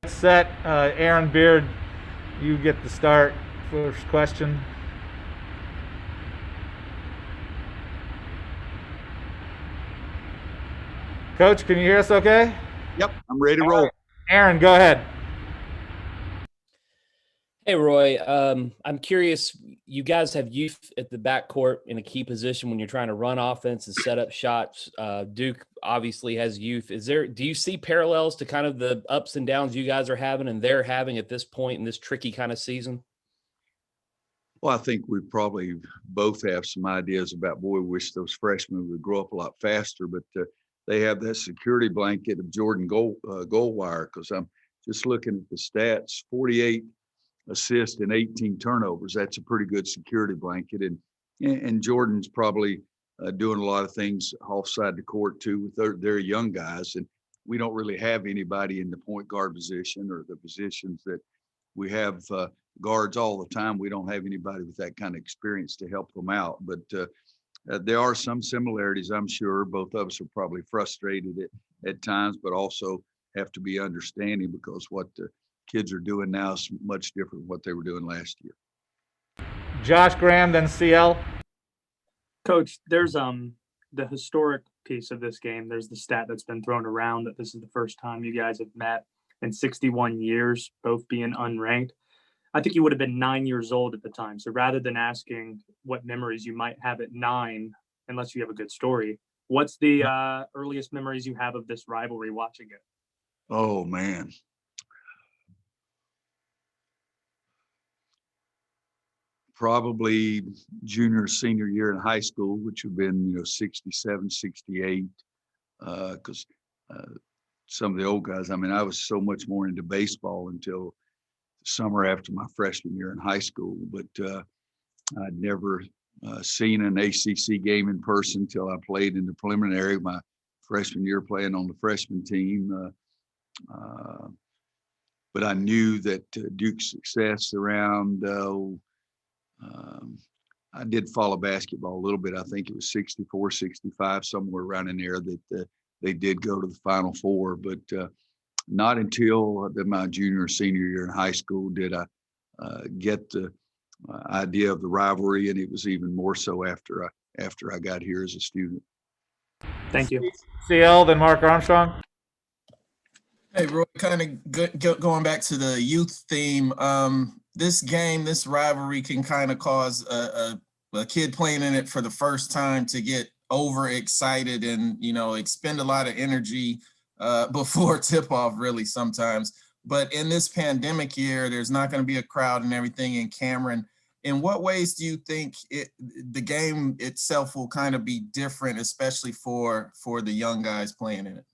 Set. Aaron Beard, you get the start. First question. Coach, can you hear us okay? Yep, I'm ready to roll. Aaron, go ahead. Hey, Roy. I'm curious. You guys have youth at the backcourt in a key position when you're trying to run offense and set up shots. Duke obviously has youth. Do you see parallels to kind of the ups and downs you guys are having and they're having at this point in this tricky kind of season? Well, I think we probably both have some ideas about, boy, we wish those freshmen would grow up a lot faster, but they have that security blanket of Jordan Goldwire, because I'm just looking at the stats, 48 assists and 18 turnovers. That's a pretty good security blanket. And Jordan's probably doing a lot of things offside the court too with their young guys. And we don't really have anybody in the point guard position or the positions that we have guards all the time. We don't have anybody with that kind of experience to help them out. But there are some similarities, I'm sure. Both of us are probably frustrated at times, but also have to be understanding, because what the kids are doing now is much different than what they were doing last year. Josh Graham, then CL. Coach, there's the historic piece of this game. There's the stat that's been thrown around that this is the first time you guys have met in 61 years, both being unranked. I think you would have been 9 years old at the time. So rather than asking what memories you might have at 9, unless you have a good story, what's the earliest memories you have of this rivalry watching it? Oh, man. Probably junior, senior year in high school, which would have been, 67, 68. Because some of the old guys, I mean, I was so much more into baseball until the summer after my freshman year in high school. But I'd never seen an ACC game in person until I played in the preliminary my freshman year, playing on the freshman team. But I knew that Duke's success around I did follow basketball a little bit. I think it was 64, 65, somewhere around in there that they did go to the Final Four. But not until my junior, senior year in high school did I get the idea of the rivalry, and it was even more so after I got here as a student. Thank you. CL, then Mark Armstrong. Hey, Roy, kind of going back to the youth theme. This game, this rivalry can kind of cause a kid playing in it for the first time to get overexcited and, expend a lot of energy before tip-off, really, sometimes. But in this pandemic year, there's not going to be a crowd and everything in Cameron. In what ways do you think the game itself will kind of be different, especially for the young guys playing in it?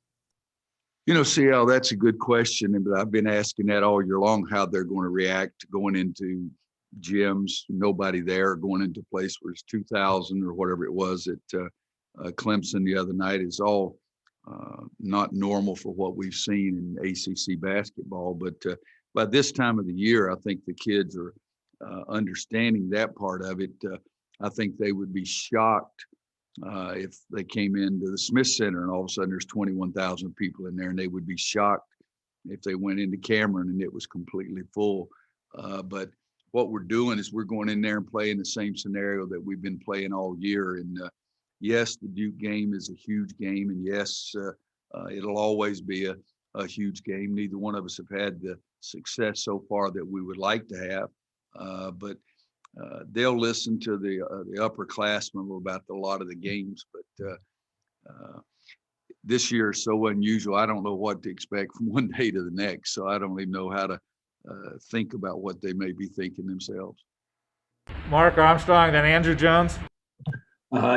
CL, that's a good question, but I've been asking that all year long, how they're going to react going into gyms, nobody there, going into a place where it's 2,000 or whatever it was at Clemson the other night. Is all not normal for what we've seen in ACC basketball. But by this time of the year, I think the kids are understanding that part of it. I think they would be shocked if they came into the Smith Center and all of a sudden there's 21,000 people in there, and they would be shocked if they went into Cameron and it was completely full. But what we're doing is we're going in there and playing the same scenario that we've been playing all year. And yes, the Duke game is a huge game, and yes, it'll always be a huge game. Neither one of us have had the success so far that we would like to have, but they'll listen to the upperclassmen about a lot of the games. But this year is so unusual. I don't know what to expect from one day to the next. So I don't even know how to think about what they may be thinking themselves. Mark Armstrong, then Andrew Jones.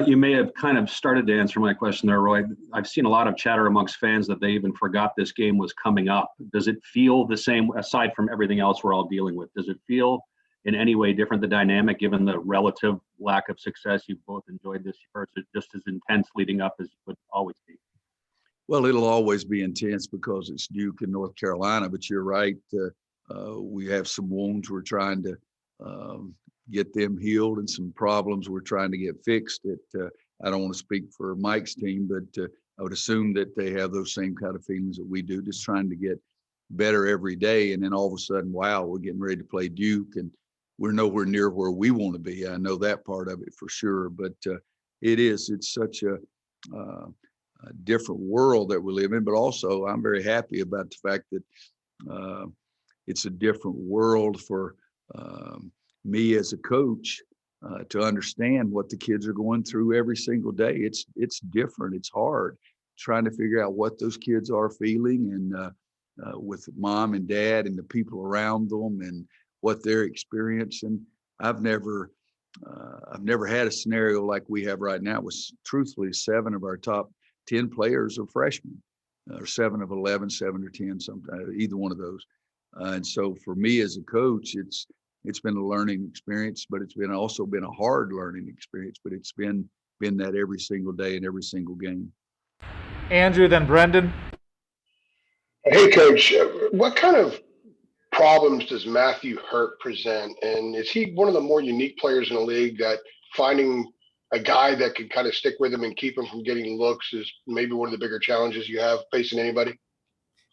You may have kind of started to answer my question there, Roy. I've seen a lot of chatter amongst fans that they even forgot this game was coming up. Does it feel the same, aside from everything else we're all dealing with? Does it feel in any way different, the dynamic, given the relative lack of success you've both enjoyed this year? Is it just as intense leading up as it would always be? Well, it'll always be intense because it's Duke in North Carolina, but you're right. We have some wounds we're trying to get them healed, and some problems we're trying to get fixed. I don't want to speak for Mike's team, but I would assume that they have those same kind of feelings that we do, just trying to get better every day. And then all of a sudden, wow, we're getting ready to play Duke, and we're nowhere near where we want to be. I know that part of it for sure, but it's such a different world that we live in. But also, I'm very happy about the fact that it's a different world for me as a coach to understand what the kids are going through every single day. It's different. It's hard trying to figure out what those kids are feeling, and with mom and dad and the people around them and what they're experiencing. I've never had a scenario like we have right now. With truthfully 7 of our top 10 players are freshmen, or 7 of 11, 7 or 10, sometimes either one of those. And so for me as a coach, it's been a learning experience, but it's also been a hard learning experience. But it's been that every single day and every single game. Andrew, then Brendan. Hey, Coach, what kind of problems does Matthew Hurt present? And is he one of the more unique players in the league that finding a guy that can kind of stick with him and keep him from getting looks is maybe one of the bigger challenges you have facing anybody?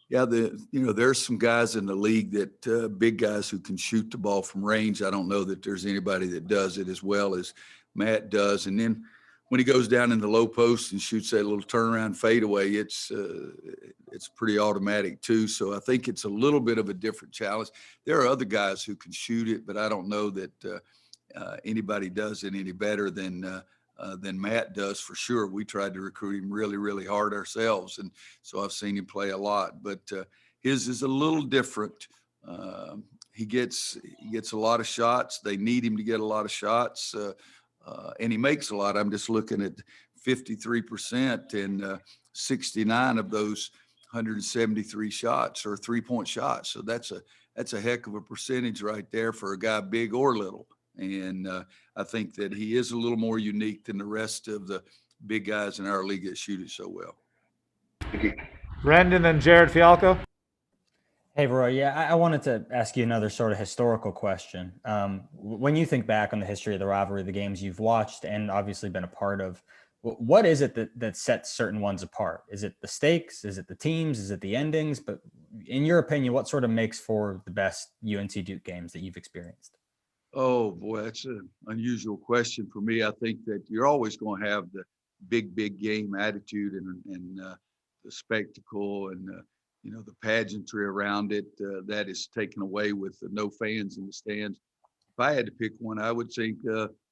Yeah, there's some guys in the league that big guys who can shoot the ball from range. I don't know that there's anybody that does it as well as Matt does. And then when he goes down in the low post and shoots that little turnaround fadeaway, it's pretty automatic too. So I think it's a little bit of a different challenge. There are other guys who can shoot it, but I don't know that anybody does it any better than Matt does for sure. We tried to recruit him really, really hard ourselves, and so I've seen him play a lot. But his is a little different. He gets a lot of shots. They need him to get a lot of shots. And he makes a lot. I'm just looking at 53%, and 69 of those 173 shots are 3-point shots. So that's a heck of a percentage right there for a guy big or little. And I think that he is a little more unique than the rest of the big guys in our league that shoot it so well. Brendan and Jared Fialco. Hey, Roy. Yeah, I wanted to ask you another sort of historical question. When you think back on the history of the rivalry, the games you've watched and obviously been a part of, what is it that sets certain ones apart? Is it the stakes? Is it the teams? Is it the endings? But in your opinion, what sort of makes for the best UNC Duke games that you've experienced? Oh, boy, that's an unusual question for me. I think that you're always going to have the big game attitude and the spectacle and the pageantry around it that is taken away with no fans in the stands. If I had to pick one, I would think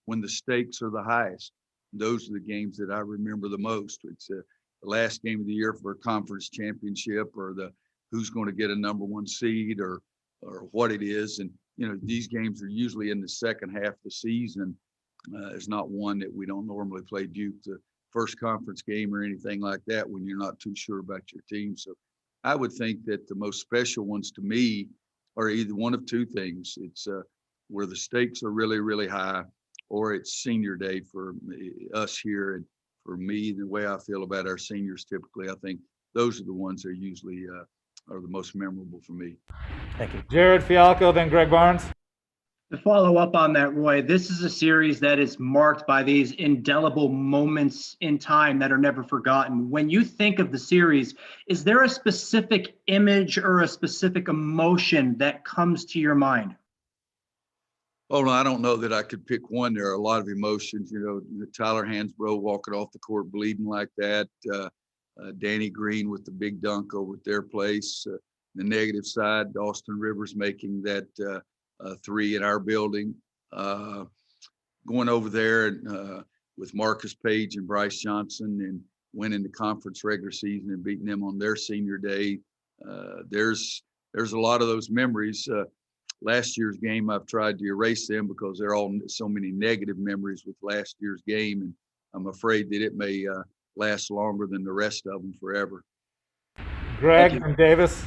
when the stakes are the highest. Those are the games that I remember the most. It's the last game of the year for a conference championship, or the who's going to get a number 1 seed, or what it is. And these games are usually in the second half of the season. There's not one that we don't normally play Duke, the first conference game or anything like that, when you're not too sure about your team. So I would think that the most special ones to me are either one of two things. It's where the stakes are really, really high, or it's senior day for us here. And for me, the way I feel about our seniors typically, I think those are the ones that usually are the most memorable for me. Thank you. Jared Fialco, then Greg Barnes. To follow up on that, Roy, this is a series that is marked by these indelible moments in time that are never forgotten. When you think of the series, is there a specific image or a specific emotion that comes to your mind? Oh, no, I don't know that I could pick one. There are a lot of emotions, Tyler Hansbrough walking off the court bleeding like that. Danny Green with the big dunk over at their place. The negative side, Austin Rivers making that 3 in our building. Going over there with Marcus Page and Bryce Johnson and winning the conference regular season and beating them on their senior day. There's a lot of those memories. Last year's game, I've tried to erase them because they're all so many negative memories with last year's game, and I'm afraid that it may last longer than the rest of them forever. Greg and Davis.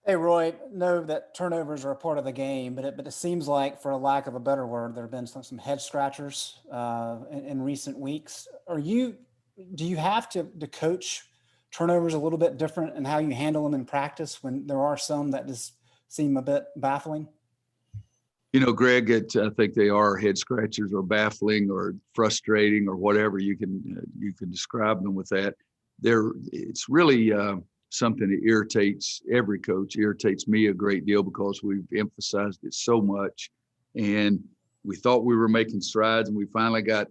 Hey, Roy, know that turnovers are a part of the game, but it seems like, for a lack of a better word, there have been some head scratchers in recent weeks. Do you have to coach turnovers a little bit different in how you handle them in practice when there are some that just seem a bit baffling? Greg, I think they are head scratchers or baffling or frustrating or whatever you can describe them with that. It's really something that irritates every coach, irritates me a great deal because we've emphasized it so much. And we thought we were making strides, and we finally got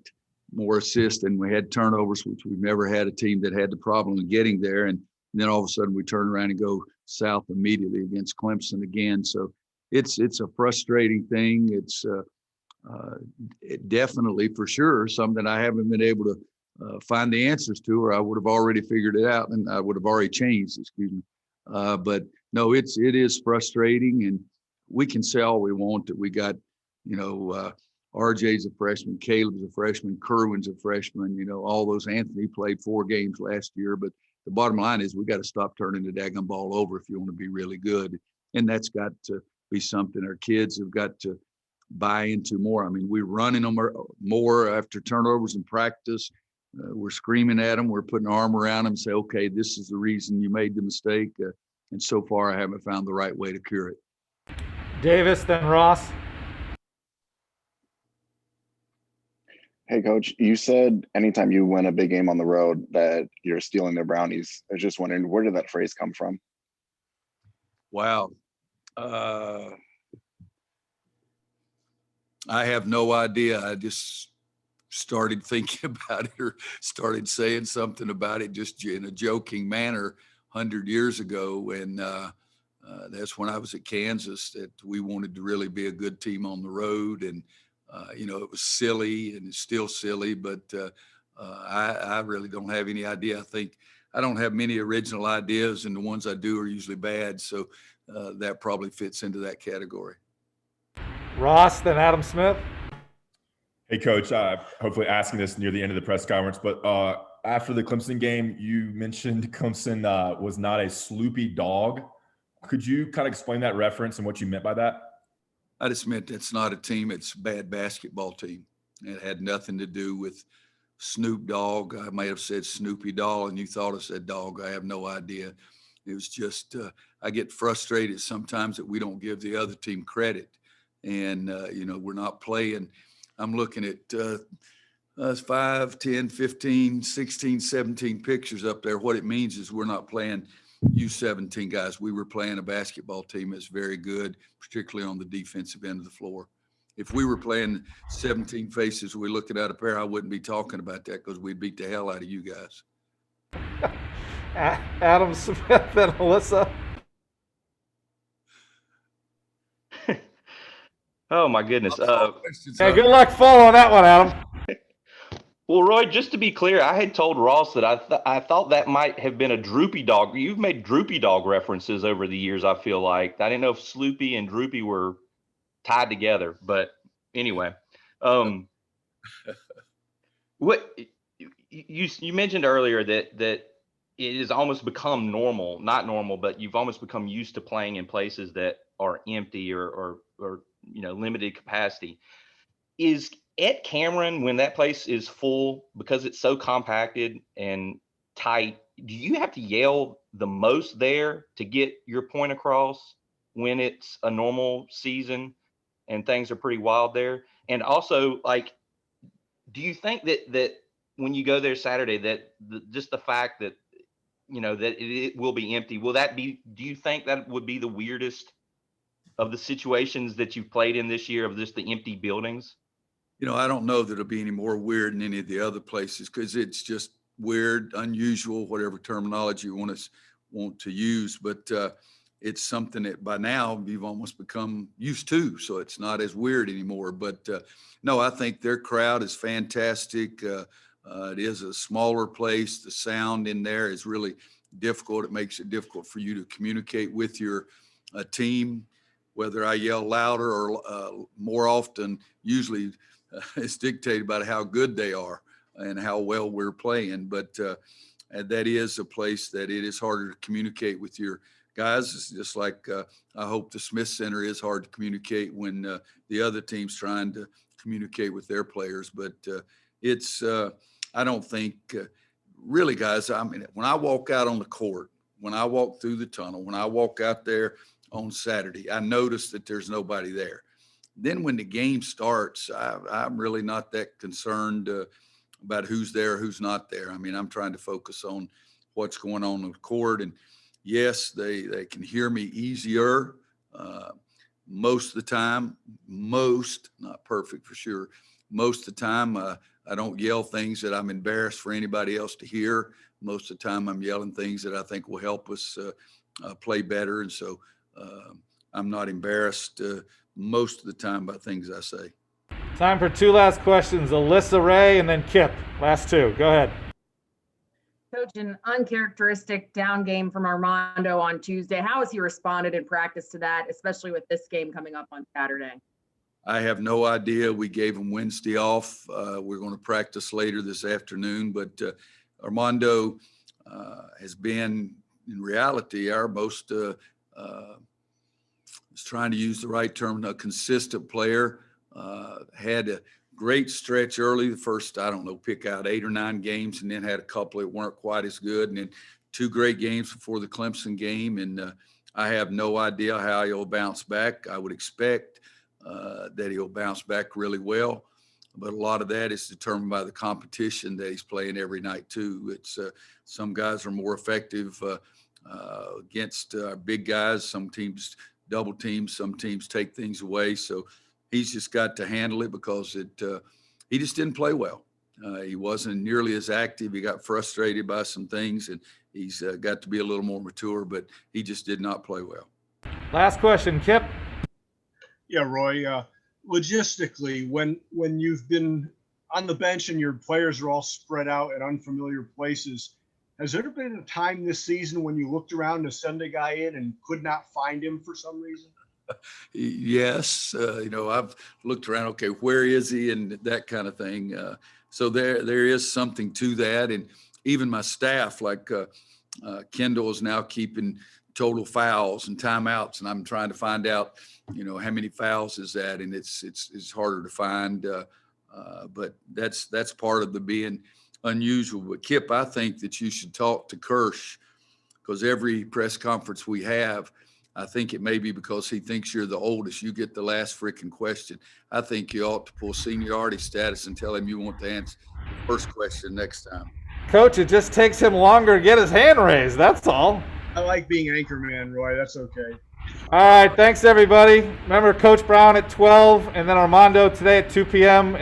more assists, and we had turnovers, which we've never had a team that had the problem of getting there. And then all of a sudden we turn around and go south immediately against Clemson again. So it's a frustrating thing. It's it definitely, for sure, something I haven't been able to find the answers to, or I would have already figured it out, and I would have already changed, excuse me. But no, it is frustrating, and we can say all we want that we got, RJ's a freshman, Caleb's a freshman, Kerwin's a freshman, all those. Anthony played 4 games last year, but the bottom line is we got to stop turning the daggone ball over if you want to be really good. And that's got to be something our kids have got to buy into more. I mean, we're running them more after turnovers in practice. We're screaming at them. We're putting an arm around them and say, okay, this is the reason you made the mistake. And so far, I haven't found the right way to cure it. Davis, then Ross. Hey, Coach, you said anytime you win a big game on the road that you're stealing their brownies. I was just wondering, where did that phrase come from? Wow. I have no idea. I just started thinking about it, or started saying something about it just in a joking manner 100 years ago. And that's when I was at Kansas, that we wanted to really be a good team on the road. And it was silly, and it's still silly, but I really don't have any idea. I think I don't have many original ideas, and the ones I do are usually bad. So that probably fits into that category. Ross, then Adam Smith. Hey, Coach, hopefully asking this near the end of the press conference, but after the Clemson game, you mentioned Clemson was not a sloopy dog. Could you kind of explain that reference and what you meant by that? I just meant it's not a team. It's a bad basketball team. It had nothing to do with Snoop Dogg. I may have said Snoopy Doll, and you thought I said dog. I have no idea. It was just I get frustrated sometimes that we don't give the other team credit. And, we're not playing. I'm looking at 5, 10, 15, 16, 17 pictures up there. What it means is we're not playing U17 guys. We were playing a basketball team that's very good, particularly on the defensive end of the floor. If we were playing 17 faces, we're looking at a pair, I wouldn't be talking about that because we'd beat the hell out of you guys. Adam Smith and Alyssa. Oh my goodness. Hey, good luck following that one, Adam. Well, Roy, just to be clear, I had told Ross that I thought that might have been a droopy dog. You've made droopy dog references over the years, I feel like. I didn't know if Sloopy and Droopy were tied together, but anyway. What you mentioned earlier that it has almost become normal, not normal, but you've almost become used to playing in places that are empty or limited capacity. Is at Cameron, when that place is full, because it's so compacted and tight, do you have to yell the most there to get your point across when it's a normal season and things are pretty wild there? And also, do you think that when you go there Saturday, that just the fact that that it will be empty, do you think that would be the weirdest of the situations that you've played in this year, of just the empty buildings? I don't know that it'll be any more weird than any of the other places, because it's just weird, unusual, whatever terminology you want to use. But it's something that by now you've almost become used to, so it's not as weird anymore. But no, I think their crowd is fantastic. It is a smaller place. The sound in there is really difficult. It makes it difficult for you to communicate with your team. Whether I yell louder or more often, usually it's dictated by how good they are and how well we're playing. But that is a place that it is harder to communicate with your guys. It's just like I hope the Smith Center is hard to communicate when the other team's trying to communicate with their players. But it's I don't think really, guys, I mean, when I walk out on the court, when I walk through the tunnel, when I walk out there on Saturday, I notice that there's nobody there. Then when the game starts, I'm really not that concerned about who's there, who's not there. I mean, I'm trying to focus on what's going on the court. And Yes, they can hear me easier most of the time. Most, not perfect for sure. Most of the time, I don't yell things that I'm embarrassed for anybody else to hear. Most of the time, I'm yelling things that I think will help us play better. And so I'm not embarrassed most of the time by things I say. Time for two last questions. Alyssa, Ray, and then Kip. Last two. Go ahead. Coach, an uncharacteristic down game from Armando on Tuesday. How has he responded in practice to that, especially with this game coming up on Saturday? I have no idea. We gave him Wednesday off. We're going to practice later this afternoon, but Armando has been, in reality, our most, is trying to use the right term, a consistent player. Had a great stretch early, the first, I don't know, pick out 8 or 9 games, and then had a couple that weren't quite as good, and then 2 great games before the Clemson game. And I have no idea how he'll bounce back. I would expect that he'll bounce back really well, but a lot of that is determined by the competition that he's playing every night too. It's some guys are more effective against big guys. Some teams double team, some teams take things away. So he's just got to handle it because he just didn't play well. He wasn't nearly as active. He got frustrated by some things, and he's got to be a little more mature, but he just did not play well. Last question, Kip. Yeah, Roy, logistically, when you've been on the bench and your players are all spread out in unfamiliar places, has there been a time this season when you looked around to send a guy in and could not find him for some reason? Yes. I've looked around, okay, where is he, and that kind of thing. So there is something to that. And even my staff, like Kendall, is now keeping total fouls and timeouts, and I'm trying to find out, how many fouls is that, and it's harder to find. But that's part of the being unusual. But Kip, I think that you should talk to Kirsch, because every press conference we have, I think it may be because he thinks you're the oldest. You get the last freaking question. I think you ought to pull seniority status and tell him you want to answer the first question next time. Coach, it just takes him longer to get his hand raised. That's all. I like being anchor man, Roy. That's okay. All right. Thanks, everybody. Remember Coach Brown at 12 and then Armando today at 2 p.m.